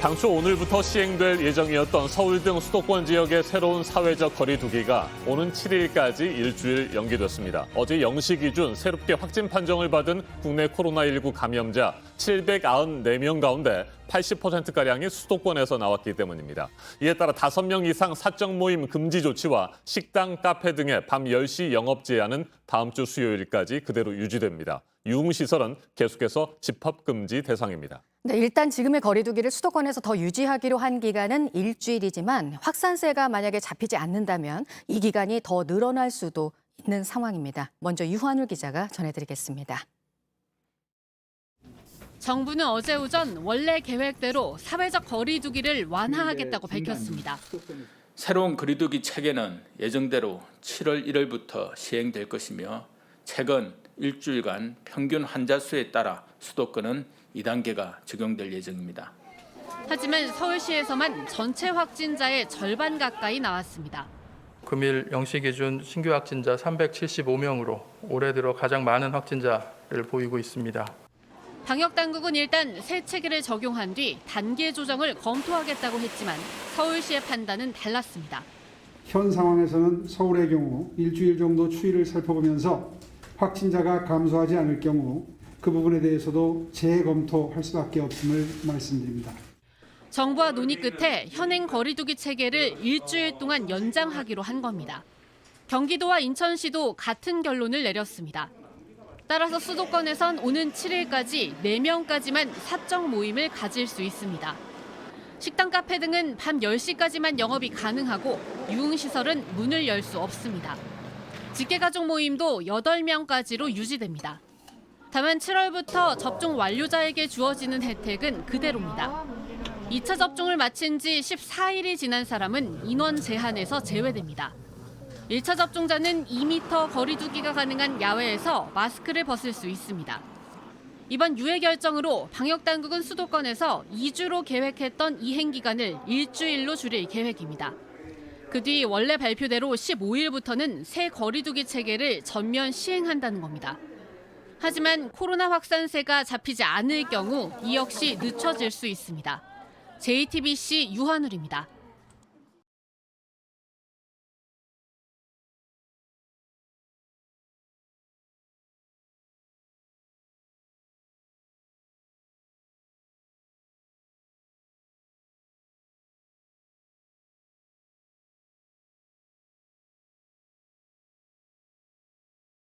당초 오늘부터 시행될 예정이었던 서울 등 수도권 지역의 새로운 사회적 거리 두기가 오는 7일까지 일주일 연기됐습니다. 어제 0시 기준 새롭게 확진 판정을 받은 국내 코로나19 감염자 794명 가운데 80%가량이 수도권에서 나왔기 때문입니다. 이에 따라 5명 이상 사적 모임 금지 조치와 식당, 카페 등의 밤 10시 영업 제한은 다음 주 수요일까지 그대로 유지됩니다. 유흥시설은 계속해서 집합금지 대상입니다. 네, 일단 지금의 거리두기를 수도권에서 더 유지하기로 한 기간은 일주일이지만 확산세가 만약에 잡히지 않는다면 이 기간이 더 늘어날 수도 있는 상황입니다. 먼저 유한울 기자가 전해드리겠습니다. 정부는 어제 오전 원래 계획대로 사회적 거리두기를 완화하겠다고 밝혔습니다. 새로운 거리두기 체계는 예정대로 7월 1일부터 시행될 것이며 최근 일주일간 평균 환자 수에 따라 수도권은 2단계가 적용될 예정입니다. 하지만 서울시에서만 전체 확진자의 절반 가까이 나왔습니다. 금일 0시 기준 신규 확진자 375명으로 올해 들어 가장 많은 확진자를 보이고 있습니다. 방역당국은 일단 새 체계를 적용한 뒤 단계 조정을 검토하겠다고 했지만 서울시의 판단은 달랐습니다. 현 상황에서는 서울의 경우 일주일 정도 추이를 살펴보면서 확진자가 감소하지 않을 경우 그 부분에 대해서도 재검토할 수밖에 없음을 말씀드립니다. 정부와 논의 끝에 현행 거리두기 체계를 일주일 동안 연장하기로 한 겁니다. 경기도와 인천시도 같은 결론을 내렸습니다. 따라서 수도권에선 오는 7일까지 4명까지만 사적 모임을 가질 수 있습니다. 식당, 카페 등은 밤 10시까지만 영업이 가능하고 유흥시설은 문을 열 수 없습니다. 직계가족 모임도 8명까지로 유지됩니다. 다만 7월부터 접종 완료자에게 주어지는 혜택은 그대로입니다. 2차 접종을 마친 지 14일이 지난 사람은 인원 제한에서 제외됩니다. 1차 접종자는 2m 거리 두기가 가능한 야외에서 마스크를 벗을 수 있습니다. 이번 유예 결정으로 방역당국은 수도권에서 2주로 계획했던 이행 기간을 일주일로 줄일 계획입니다. 그 뒤 원래 발표대로 15일부터는 새 거리두기 체계를 전면 시행한다는 겁니다. 하지만 코로나 확산세가 잡히지 않을 경우 이 역시 늦춰질 수 있습니다. JTBC 유한울입니다.